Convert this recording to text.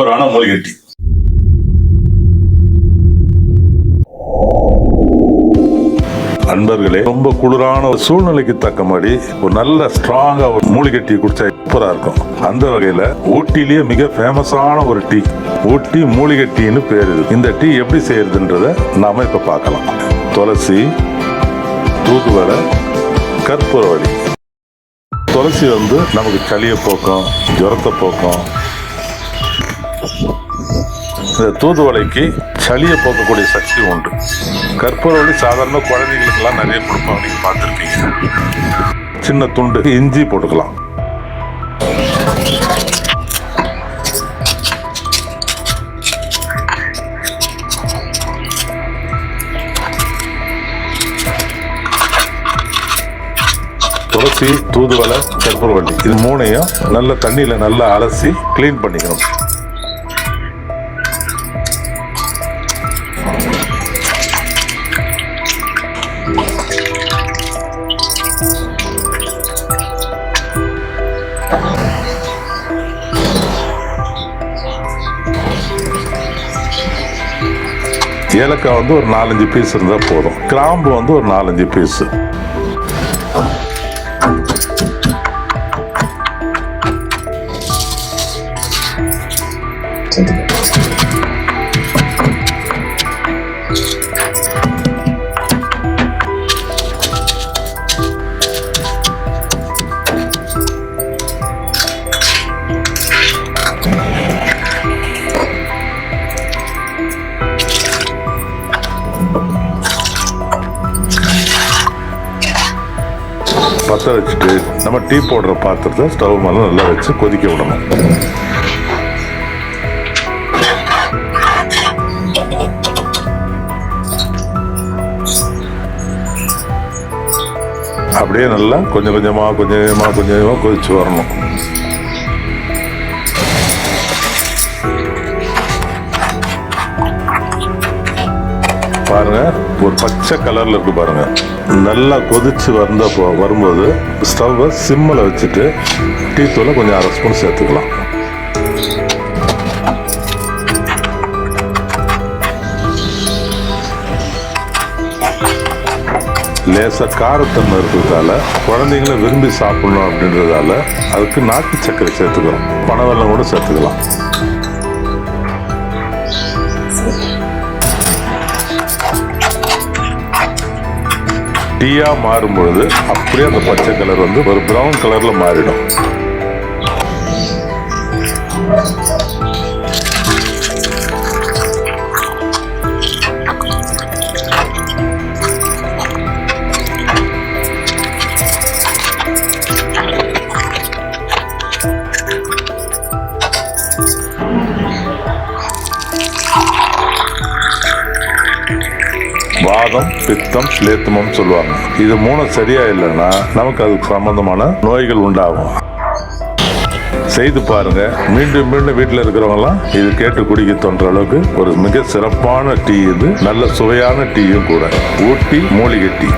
சூப்பரான மூலிகை டீ. நண்பர்களே, ரொம்ப குளிரான ஒரு சூழ்நிலைக்கு தக்க மாதிரி ஒரு நல்ல ஸ்ட்ராங்கா ஒரு மூலிகை டீ குடிச்சா சூப்பரா இருக்கும். அந்த வகையில ஊட்டிலேயே மிக ஃபேமஸான ஒரு டீ ஊட்டி மூலிகை டீன்னு பேரு. இந்த டீ எப்படி செய்யறதுன்றத நாம இப்ப பார்க்கலாம். துளசி, தூதுவளை, கற்பூரவள்ளி. துளசி நமக்கு சளியை போக்கும், ஜுரத்தை போக்கும். இந்த தூதுவளைக்கு சளியை போக்கக்கூடிய சக்தி உண்டு. கற்பூரவள்ளி சாதாரண குழந்தைகளுக்கெல்லாம் நிறைய கொடுப்பாங்க, நீங்க பார்த்துருப்பீங்க. சின்ன துண்டு இஞ்சி போட்டுக்கலாம். துளசி, தூதுவளை, கற்பூரவள்ளி இது மூணையும் நல்ல தண்ணியில நல்லா அலசி கிளீன் பண்ணிக்கணும். ஏலக்காய் ஒரு 4-5 பீஸ் இருந்தா போதும். கிராம்பு ஒரு 4-5 பீஸ். பற்ற வச்சுட்டு நம்ம டீ போடுற பாத்திரத்தை ஸ்டவ் மேலே நல்லா வச்சு கொதிக்க விடணும். அப்படியே நல்லா கொஞ்சம் கொஞ்சமா கொதிச்சு வரணும். பாருங்க, ஒரு பச்சை கலர்ல இருக்கு பாருங்க. நல்லா கொதிச்சு வரும்போது ஸ்டவ்வை சிம்மில் வச்சுட்டு டீ தூளை கொஞ்சம் 1/2 ஸ்பூன் சேர்த்துக்கலாம். லேசா காரத்தன்மை இருக்கிறதால குழந்தைங்கள விரும்பி சாப்பிடணும் அப்படின்றதால அதுக்கு நாட்டு சர்க்கரை சேர்த்துக்கிறோம். பனவெல்லம் கூட சேர்த்துக்கலாம். டீயா மாறும் பொழுது அப்படியே அந்த பச்சை கலர் ஒரு பிரவுன் கலர்ல மாறிடும். வாதம், பித்தம், ஸ்லேத்தமம் சொல்லுவாங்க. இது 3 சரியா இல்லைன்னா நமக்கு அதுக்கு சம்பந்தமான நோய்கள் உண்டாகும். செய்து பாருங்க. மீண்டும் மீண்டும் வீட்டில் இருக்கிறவங்கலாம் இது கேட்டு குடிக்க தோன்ற அளவுக்கு ஒரு மிக சிறப்பான டீ. இது நல்ல சுவையான டீயும் கூட. ஊட்டி மூலிகை டீ.